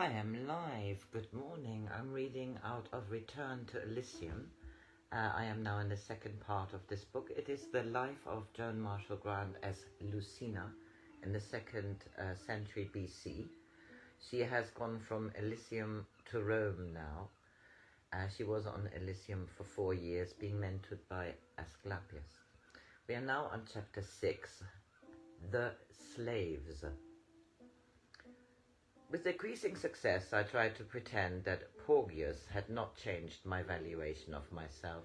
I am live. Good morning. I'm reading out of Return to Elysium. I am now in the second part of this book. It is the life of Joan Grant as Lucina in the second century BC. She has gone from Elysium to Rome now. She was on Elysium for 4 years, being mentored by Asclepius. We are now on chapter 6, The Slaves. With decreasing success, I tried to pretend that Porgius had not changed my valuation of myself.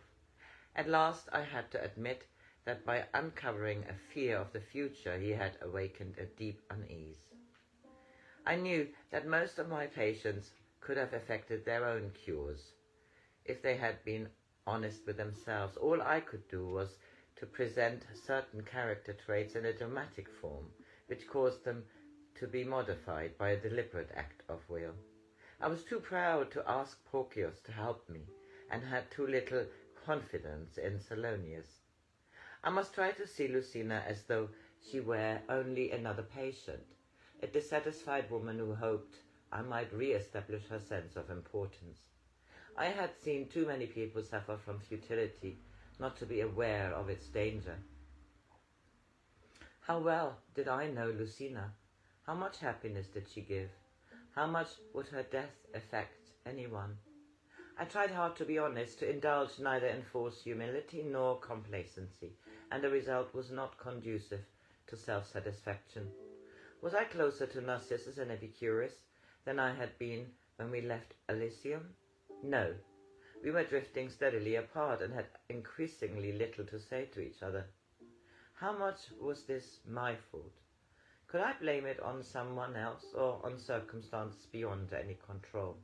At last, I had to admit that by uncovering a fear of the future, he had awakened a deep unease. I knew that most of my patients could have effected their own cures if they had been honest with themselves. All I could do was to present certain character traits in a dramatic form, which caused them to be modified by a deliberate act of will. I was too proud to ask Porcius to help me, and had too little confidence in Salonius. I must try to see Lucina as though she were only another patient, a dissatisfied woman who hoped I might re-establish her sense of importance. I had seen too many people suffer from futility not to be aware of its danger. How well did I know Lucina? How much happiness did she give? How much would her death affect anyone? I tried hard to be honest, to indulge neither in false humility nor complacency, and the result was not conducive to self-satisfaction. Was I closer to Narcissus and Epicurus than I had been when we left Elysium? No. We were drifting steadily apart and had increasingly little to say to each other. How much was this my fault? Could I blame it on someone else or on circumstances beyond any control?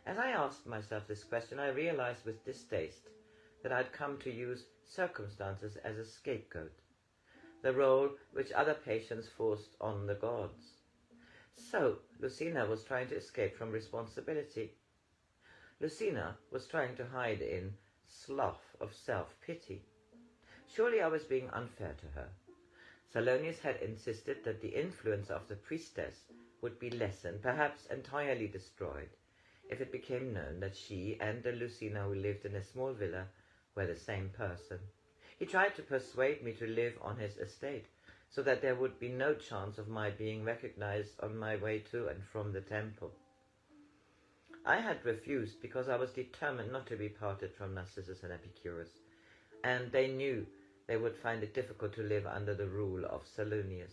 As I asked myself this question, I realized with distaste that I'd come to use circumstances as a scapegoat, the role which other patients forced on the gods. So Lucina was trying to escape from responsibility. Lucina was trying to hide in slough of self-pity. Surely I was being unfair to her. Salonius had insisted that the influence of the priestess would be lessened, perhaps entirely destroyed, if it became known that she and the Lucina who lived in a small villa were the same person. He tried to persuade me to live on his estate, so that there would be no chance of my being recognized on my way to and from the temple. I had refused because I was determined not to be parted from Narcissus and Epicurus, and they knew they would find it difficult to live under the rule of Salonius.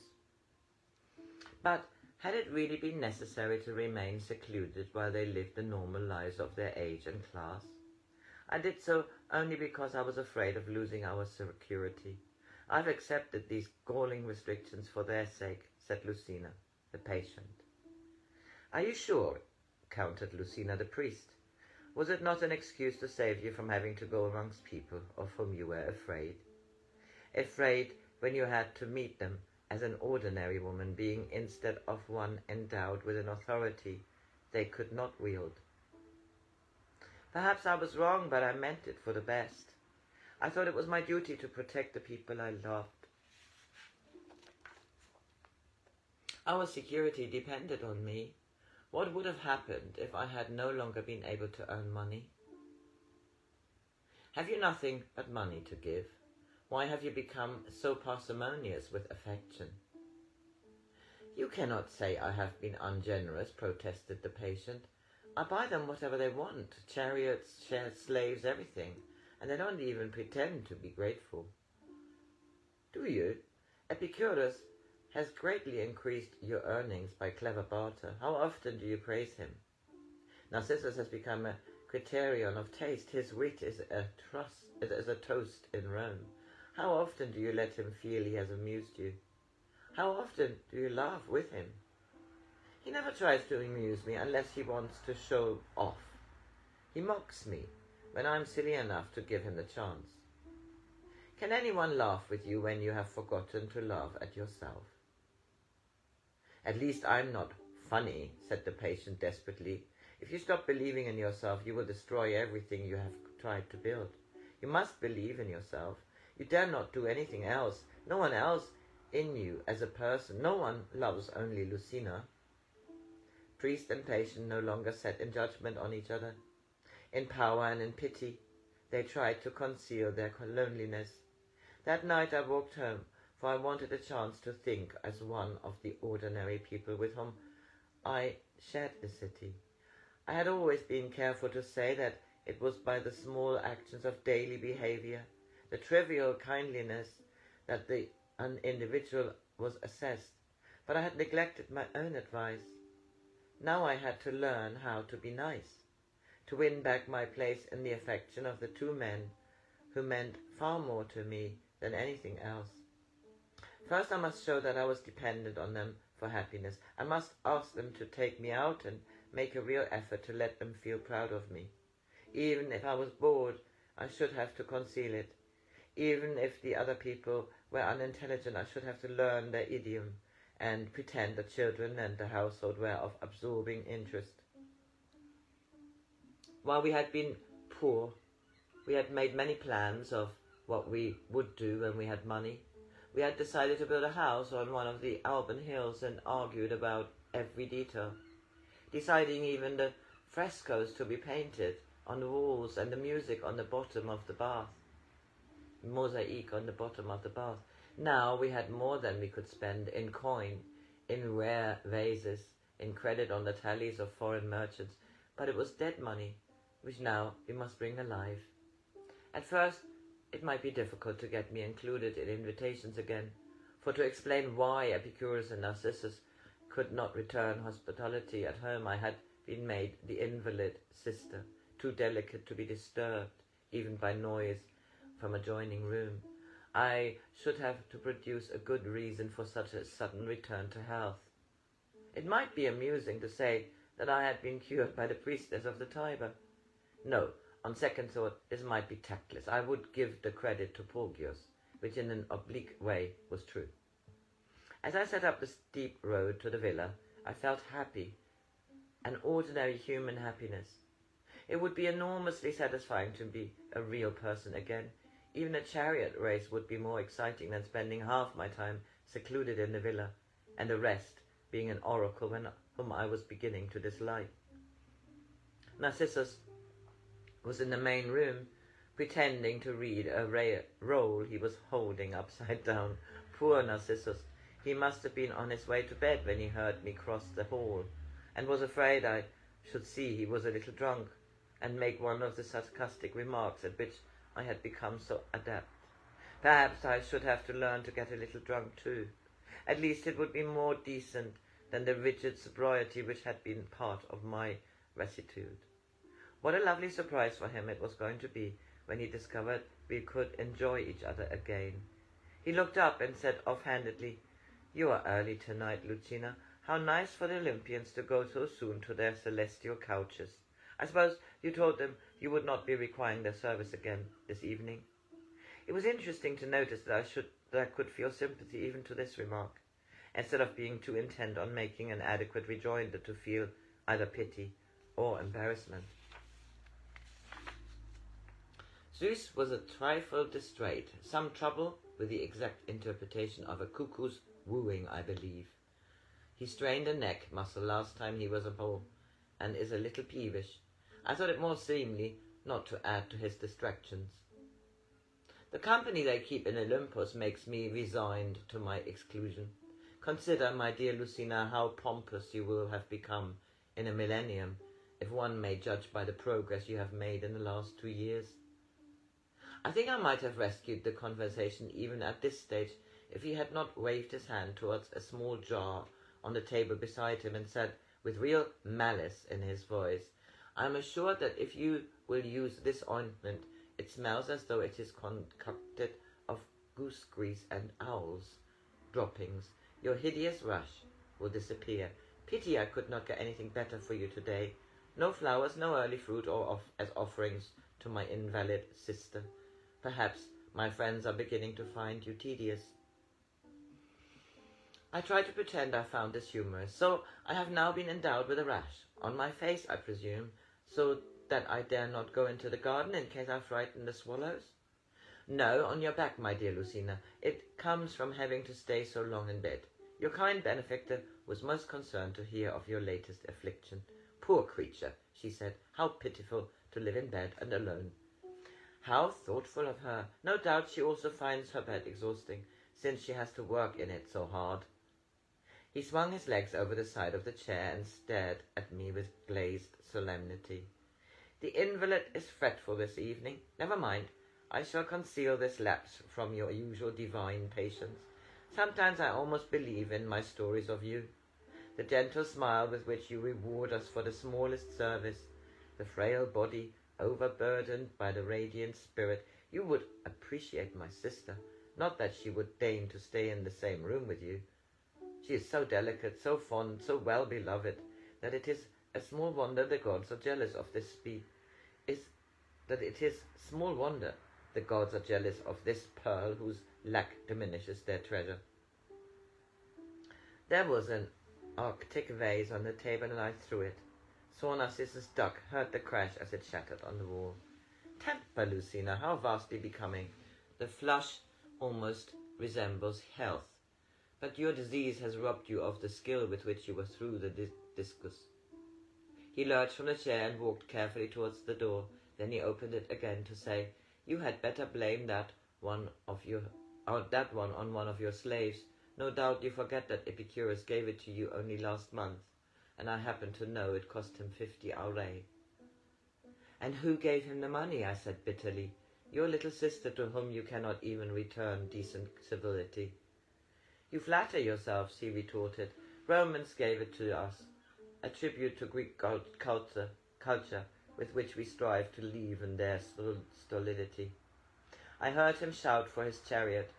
But had it really been necessary to remain secluded while they lived the normal lives of their age and class? I did so only because I was afraid of losing our security. I've accepted these galling restrictions for their sake, said Lucina, the patient. Are you sure? Countered Lucina, the priest. Was it not an excuse to save you from having to go amongst people of whom you were afraid? Afraid when you had to meet them as an ordinary woman being instead of one endowed with an authority they could not wield. Perhaps I was wrong, but I meant it for the best. I thought it was my duty to protect the people I loved. Our security depended on me. What would have happened if I had no longer been able to earn money? Have you nothing but money to give? Why have you become so parsimonious with affection? You cannot say I have been ungenerous, protested the patient. I buy them whatever they want, chariots, shares, slaves, everything, and they don't even pretend to be grateful. Do you? Epicurus has greatly increased your earnings by clever barter. How often do you praise him? Narcissus has become a criterion of taste. His wit is a toast in Rome. How often do you let him feel he has amused you? How often do you laugh with him? He never tries to amuse me unless he wants to show off. He mocks me when I'm silly enough to give him the chance. Can anyone laugh with you when you have forgotten to laugh at yourself? At least I'm not funny, said the patient desperately. If you stop believing in yourself, you will destroy everything you have tried to build. You must believe in yourself. You dare not do anything else. No one else in you as a person. No one loves only Lucina. Priest and patient no longer sat in judgment on each other. In power and in pity, they tried to conceal their loneliness. That night I walked home, for I wanted a chance to think as one of the ordinary people with whom I shared the city. I had always been careful to say that it was by the small actions of daily behavior, the trivial kindliness, that an individual was assessed, but I had neglected my own advice. Now I had to learn how to be nice, to win back my place in the affection of the two men who meant far more to me than anything else. First I must show that I was dependent on them for happiness. I must ask them to take me out and make a real effort to let them feel proud of me. Even if I was bored, I should have to conceal it. Even if the other people were unintelligent, I should have to learn their idiom and pretend the children and the household were of absorbing interest. While we had been poor, we had made many plans of what we would do when we had money. We had decided to build a house on one of the Alban hills and argued about every detail, deciding even the frescoes to be painted on the walls and the music on the bottom of the bath. Mosaic on the bottom of the bath. Now we had more than we could spend in coin, in rare vases, in credit on the tallies of foreign merchants, but it was dead money, which now we must bring alive. At first, it might be difficult to get me included in invitations again, for to explain why Epicurus and Narcissus could not return hospitality at home, I had been made the invalid sister, too delicate to be disturbed, even by noise from adjoining room. I should have to produce a good reason for such a sudden return to health. It might be amusing to say that I had been cured by the priestess of the Tiber. No, on second thought, this might be tactless. I would give the credit to Porgius, which in an oblique way was true. As I set up the steep road to the villa, I felt happy, an ordinary human happiness. It would be enormously satisfying to be a real person again. Even a chariot race would be more exciting than spending half my time secluded in the villa, and the rest being an oracle whom I was beginning to dislike. Narcissus was in the main room, pretending to read a roll he was holding upside down. Poor Narcissus! He must have been on his way to bed when he heard me cross the hall, and was afraid I should see he was a little drunk, and make one of the sarcastic remarks at which I had become so adept. Perhaps I should have to learn to get a little drunk too. At least it would be more decent than the rigid sobriety which had been part of my rectitude. What a lovely surprise for him it was going to be when he discovered we could enjoy each other again. He looked up and said offhandedly, "You are early tonight, Lucina. How nice for the Olympians to go so soon to their celestial couches. I suppose you told them you would not be requiring their service again this evening?" It was interesting to notice that I could feel sympathy even to this remark, instead of being too intent on making an adequate rejoinder to feel either pity or embarrassment. Zeus was a trifle distrait, some trouble with the exact interpretation of a cuckoo's wooing, I believe. He strained a neck muscle last time he was aboard, and is a little peevish. I thought it more seemly not to add to his distractions. The company they keep in Olympus makes me resigned to my exclusion. Consider, my dear Lucina, how pompous you will have become in a millennium, if one may judge by the progress you have made in the last 2 years. I think I might have rescued the conversation even at this stage if he had not waved his hand towards a small jar on the table beside him and said, with real malice in his voice, "I am assured that if you will use this ointment, it smells as though it is concocted of goose grease and owls' droppings. Your hideous rush will disappear. Pity I could not get anything better for you today. No flowers, no early fruit as offerings to my invalid sister. Perhaps my friends are beginning to find you tedious." I tried to pretend I found this humorous. "So I have now been endowed with a rash. On my face, I presume, so that I dare not go into the garden in case I frighten the swallows?" "No, on your back, my dear Lucina. It comes from having to stay so long in bed. Your kind benefactor was most concerned to hear of your latest affliction. Poor creature, she said, how pitiful to live in bed and alone. How thoughtful of her. No doubt she also finds her bed exhausting, since she has to work in it so hard. He swung his legs over the side of the chair and stared at me with glazed solemnity. The invalid is fretful this evening. Never mind. I shall conceal this lapse from your usual divine patience. Sometimes I almost believe in my stories of you. The gentle smile with which you reward us for the smallest service, the frail body overburdened by the radiant spirit. You would appreciate my sister, not that she would deign to stay in the same room with you. She is so delicate, so fond, so well beloved, that it is a small wonder the gods are jealous of this small wonder the gods are jealous of this pearl whose lack diminishes their treasure. There was an arctic vase on the table and I threw it. Saw Narcissus duck, heard the crash as it shattered on the wall. Temper, Lucina, how vastly becoming. The flush almost resembles health. But your disease has robbed you of the skill with which you were through the discus. He lurched from the chair and walked carefully towards the door. Then he opened it again to say, you had better blame that one on one of your slaves. No doubt you forget that Epicurus gave it to you only last month, and I happen to know it cost him 50 aurei. And who gave him the money? I said bitterly. Your little sister, to whom you cannot even return decent civility. You flatter yourself, she retorted. Romans gave it to us, a tribute to Greek culture with which we strive to leaven their stolidity. I heard him shout for his chariot.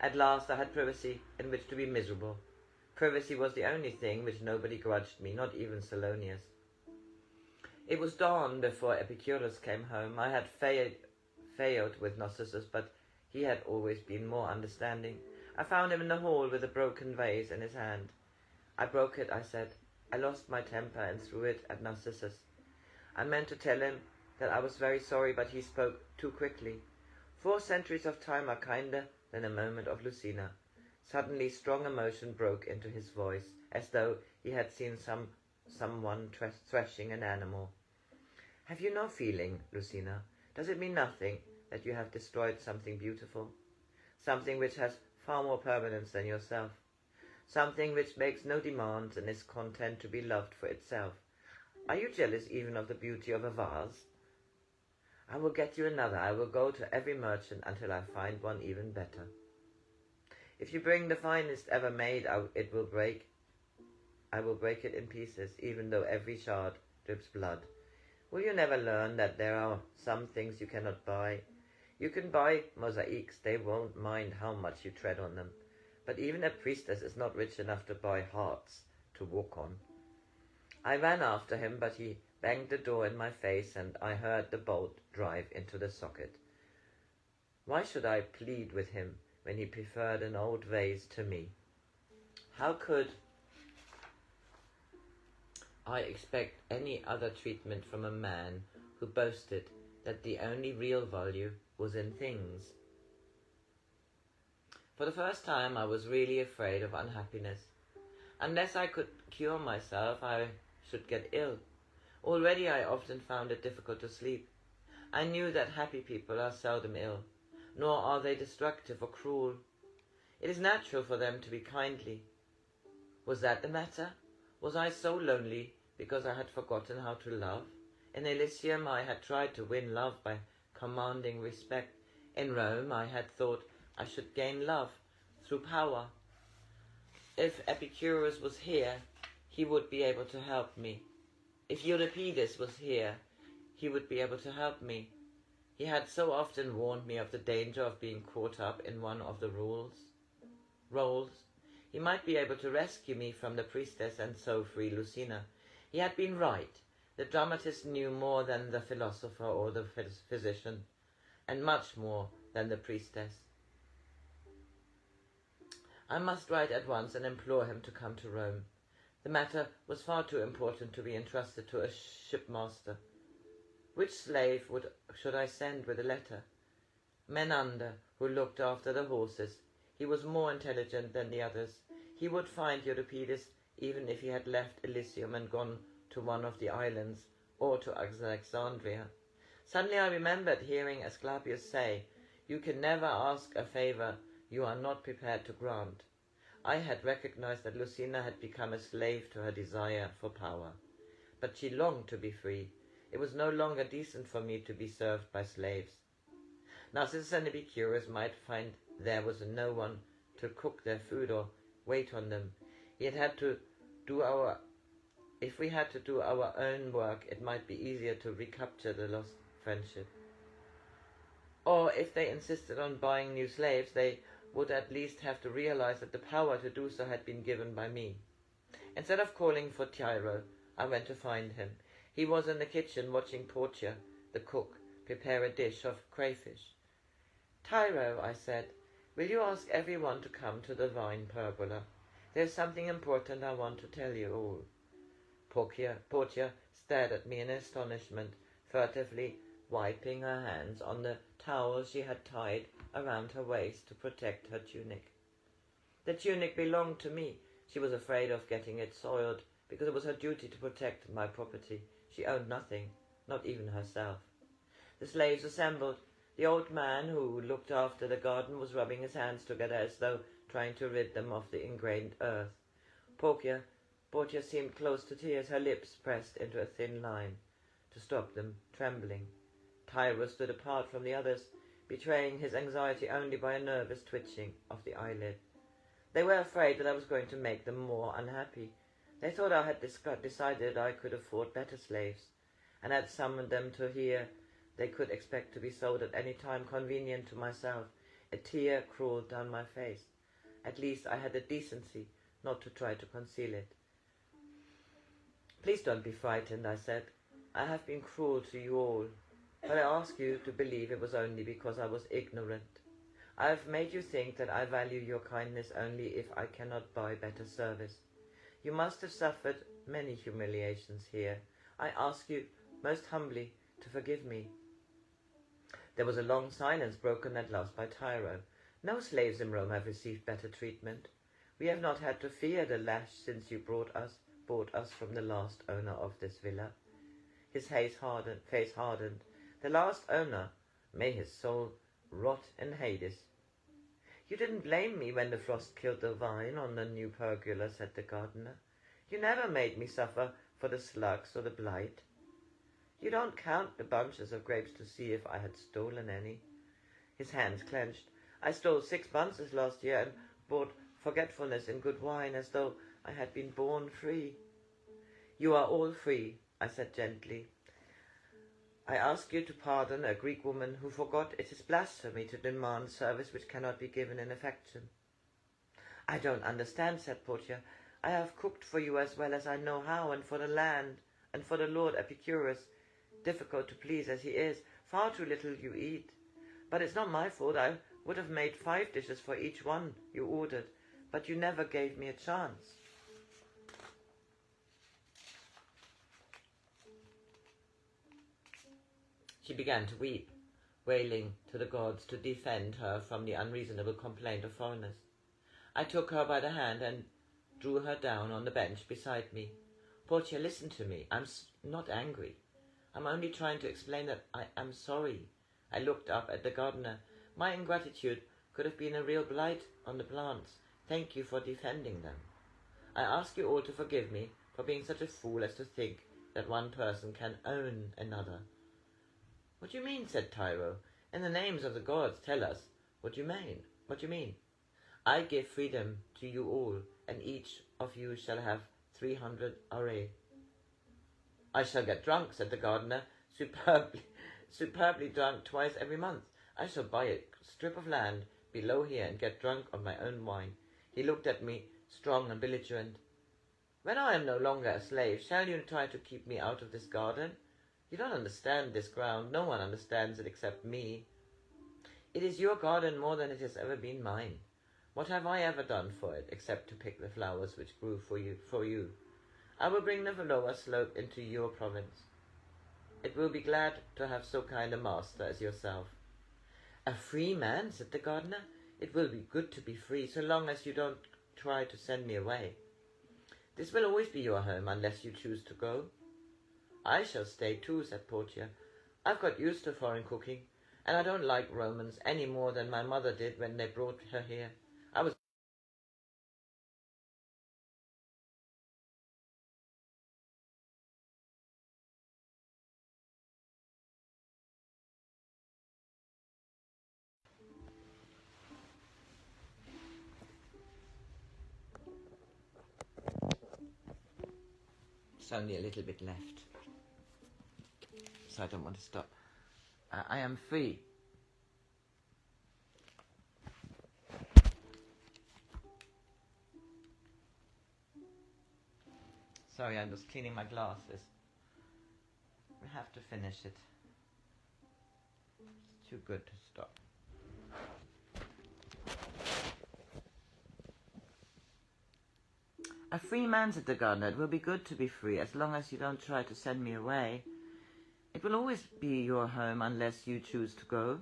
At last I had privacy in which to be miserable. Privacy was the only thing which nobody grudged me, not even Salonius. It was dawn before Epicurus came home. I had failed with Narcissus, but he had always been more understanding. I found him in the hall with a broken vase in his hand. I broke it, I said. I lost my temper and threw it at Narcissus. I meant to tell him that I was very sorry, but he spoke too quickly. 4 centuries of time are kinder than a moment of Lucina. Suddenly strong emotion broke into his voice, as though he had seen someone thrashing an animal. Have you no feeling, Lucina? Does it mean nothing that you have destroyed something beautiful? Something which has far more permanence than yourself. Something which makes no demands and is content to be loved for itself. Are you jealous even of the beauty of a vase? I will get you another. I will go to every merchant until I find one even better. If you bring the finest ever made, I will break it in pieces, even though every shard drips blood. Will you never learn that there are some things you cannot buy? You can buy mosaics, they won't mind how much you tread on them. But even a priestess is not rich enough to buy hearts to walk on. I ran after him, but he banged the door in my face, and I heard the bolt drive into the socket. Why should I plead with him when he preferred an old vase to me? How could I expect any other treatment from a man who boasted that the only real value was in things? For the first time I was really afraid of unhappiness. Unless I could cure myself, I should get ill. Already I often found it difficult to sleep. I knew that happy people are seldom ill, nor are they destructive or cruel. It is natural for them to be kindly. Was that the matter? Was I so lonely because I had forgotten how to love? In Elysium I had tried to win love by commanding respect. In Rome I had thought I should gain love through power. If Epicurus was here, he would be able to help me. If Euripides was here, he would be able to help me. He had so often warned me of the danger of being caught up in one of the roles. He might be able to rescue me from the priestess and so free Lucina. He had been right. The dramatist knew more than the philosopher or the physician, and much more than the priestess. I must write at once and implore him to come to Rome. The matter was far too important to be entrusted to a shipmaster. Which slave should I send with a letter? Menander, who looked after the horses. He was more intelligent than the others. He would find Euripides even if he had left Elysium and gone to one of the islands or to Alexandria. Suddenly I remembered hearing Asclepius say, "You can never ask a favor you are not prepared to grant." I had recognized that Lucina had become a slave to her desire for power, but she longed to be free. It was no longer decent for me to be served by slaves. Narcissus and Epicurus might find there was no one to cook their food or wait on them. If we had to do our own work, it might be easier to recapture the lost friendship. Or if they insisted on buying new slaves, they would at least have to realize that the power to do so had been given by me. Instead of calling for Tyro, I went to find him. He was in the kitchen watching Portia, the cook, prepare a dish of crayfish. "Tyro," I said, "will you ask everyone to come to the vine pergola? There's something important I want to tell you all." Portia stared at me in astonishment, furtively wiping her hands on the towel she had tied around her waist to protect her tunic. The tunic belonged to me. She was afraid of getting it soiled, because it was her duty to protect my property. She owned nothing, not even herself. The slaves assembled. The old man who looked after the garden was rubbing his hands together as though trying to rid them of the ingrained earth. Portia seemed close to tears, her lips pressed into a thin line to stop them trembling. Tyro stood apart from the others, betraying his anxiety only by a nervous twitching of the eyelid. They were afraid that I was going to make them more unhappy. They thought I had decided I could afford better slaves, and had summoned them to hear they could expect to be sold at any time convenient to myself. A tear crawled down my face. At least I had the decency not to try to conceal it. "Please don't be frightened," I said. "I have been cruel to you all, but I ask you to believe it was only because I was ignorant. I have made you think that I value your kindness only if I cannot buy better service. You must have suffered many humiliations here. I ask you most humbly to forgive me." There was a long silence, broken at last by Tyro. "No slaves in Rome have received better treatment. We have not had to fear the lash since you bought us from the last owner of this villa." His face hardened. "The last owner, may his soul rot in Hades." "You didn't blame me when the frost killed the vine on the new pergola," said the gardener. "You never made me suffer for the slugs or the blight. You don't count the bunches of grapes to see if I had stolen any." His hands clenched. "I stole 6 bunches last year and bought forgetfulness in good wine as though I had been born free." "You are all free," I said gently. "I ask you to pardon a Greek woman who forgot it is blasphemy to demand service which cannot be given in affection." "I don't understand," said Portia. "I have cooked for you as well as I know how, and for the land, and for the Lord Epicurus, difficult to please as he is. Far too little you eat. But it's not my fault. I would have made 5 dishes for each one you ordered, but you never gave me a chance." She began to weep, wailing to the gods to defend her from the unreasonable complaint of foreigners. I took her by the hand and drew her down on the bench beside me. "Portia, listen to me. I'm not angry. I'm only trying to explain that I am sorry." I looked up at the gardener. "My ingratitude could have been a real blight on the plants. Thank you for defending them. I ask you all to forgive me for being such a fool as to think that one person can own another." "What do you mean?" said Tyro. "In the names of the gods, tell us what you mean. What you mean?" "I give freedom to you all, and each of you shall have 300 aurei." "I shall get drunk," said the gardener, superbly drunk twice every month. "I shall buy a strip of land below here and get drunk on my own wine." He looked at me, strong and belligerent. "When I am no longer a slave, shall you try to keep me out of this garden? You don't understand this ground. No one understands it except me. It is your garden more than it has ever been mine. What have I ever done for it, except to pick the flowers which grew for you? I will bring the lower slope into your province. It will be glad to have so kind a master as yourself." "A free man," said the gardener. "It will be good to be free, so long as you don't try to send me away." This will always be your home unless you choose to go. I shall stay too, said Portia. I've got used to foreign cooking, and I don't like Romans any more than my mother did when they brought her here. I was It's only a little bit left, so I don't want to stop. I am free. Sorry, I'm just cleaning my glasses. We have to finish it. It's too good to stop. A free man, said the gardener. It will be good to be free, as long as you don't try to send me away. It will always be your home unless you choose to go.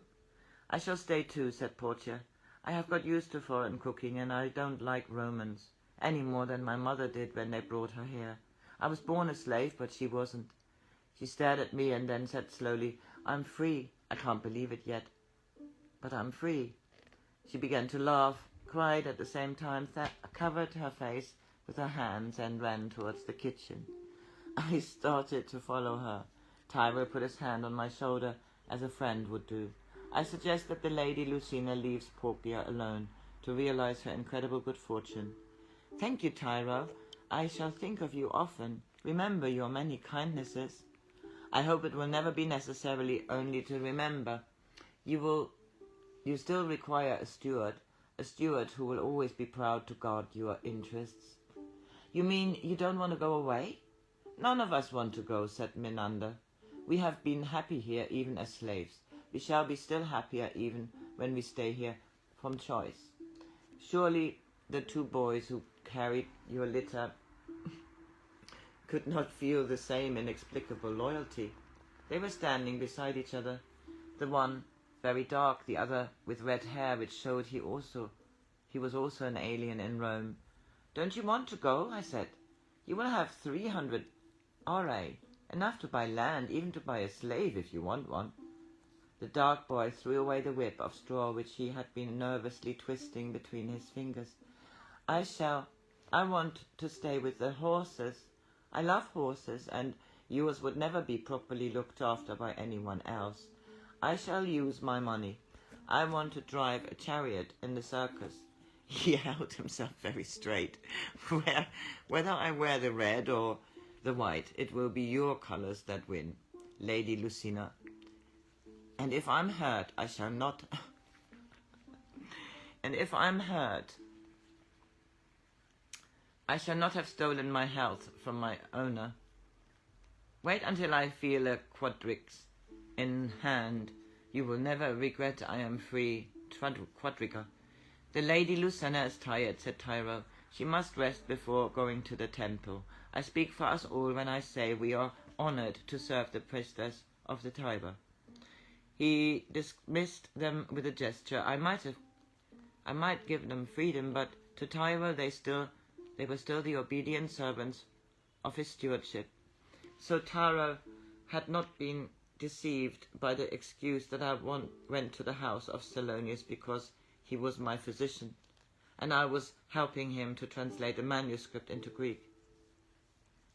I shall stay too, said Portia. I have got used to foreign cooking, and I don't like Romans, any more than my mother did when they brought her here. I was born a slave, but she wasn't. She stared at me and then said slowly, I'm free. I can't believe it yet, but I'm free. She began to laugh, cried at the same time, covered her face with her hands and ran towards the kitchen. I started to follow her. Tyrell put his hand on my shoulder as a friend would do. I suggest that the Lady Lucina leaves Portia alone to realize her incredible good fortune. Thank you, Tyrell. I shall think of you often. Remember your many kindnesses. I hope it will never be necessarily only to remember. You still require a steward who will always be proud to guard your interests. You mean you don't want to go away? None of us want to go, said Menander. We have been happy here even as slaves. We shall be still happier even when we stay here from choice. Surely the two boys who carried your litter could not feel the same inexplicable loyalty. They were standing beside each other, the one very dark, the other with red hair, which showed he was also an alien in Rome. Don't you want to go? I said. You will have 300 aurei, enough to buy land, even to buy a slave if you want one. The dark boy threw away the whip of straw which he had been nervously twisting between his fingers. I want to stay with the horses. I love horses, and yours would never be properly looked after by anyone else. I shall use my money. I want to drive a chariot in the circus. He held himself very straight. Whether I wear the red or the white, it will be your colours that win, Lady Lucina. And if I'm hurt, I shall not... And if I'm hurt, I shall not have stolen my health from my owner. Wait until I feel a quadrix in hand. You will never regret I am free. Quadriga. The Lady Lucina is tired, said Tyrell. She must rest before going to the temple. I speak for us all when I say we are honoured to serve the priestess of the Tiber. He dismissed them with a gesture. I might give them freedom, but to Tyrell they were still the obedient servants of his stewardship. So Tyrell had not been deceived by the excuse that I went to the house of Salonius because he was my physician, and I was helping him to translate a manuscript into Greek.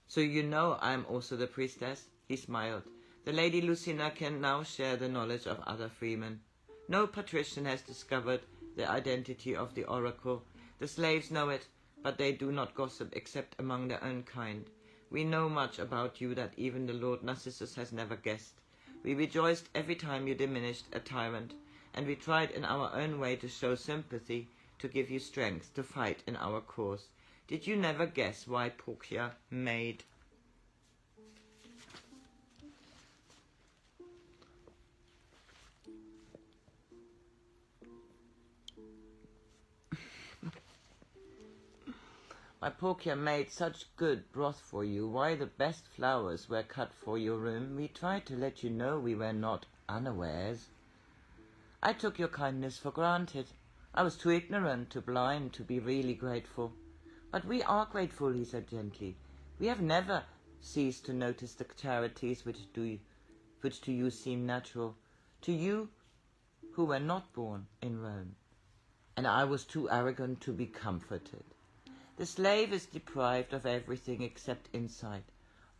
So you know I am also the priestess? He smiled. The Lady Lucina can now share the knowledge of other freemen. No patrician has discovered the identity of the oracle. The slaves know it, but they do not gossip except among their own kind. We know much about you that even the Lord Narcissus has never guessed. We rejoiced every time you diminished a tyrant, and we tried in our own way to show sympathy, to give you strength to fight in our cause. Did you never guess why Portia made such good broth for you, why the best flowers were cut for your room? We tried to let you know we were not unawares. I took your kindness for granted. I was too ignorant, too blind to be really grateful. But we are grateful, he said gently. We have never ceased to notice the charities which to you seem natural, to you who were not born in Rome. And I was too arrogant to be comforted. The slave is deprived of everything except insight.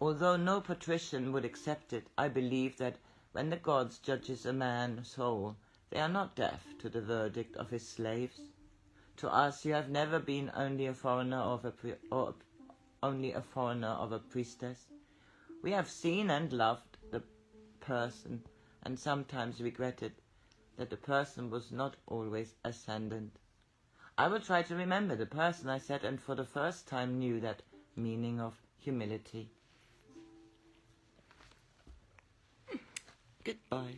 Although no patrician would accept it, I believe that when the gods judges a man's soul, they are not deaf to the verdict of his slaves. To us, you have never been only a foreigner of a priestess. We have seen and loved the person, and sometimes regretted that the person was not always ascendant. I will try to remember the person, I said, and for the first time knew that meaning of humility. Goodbye.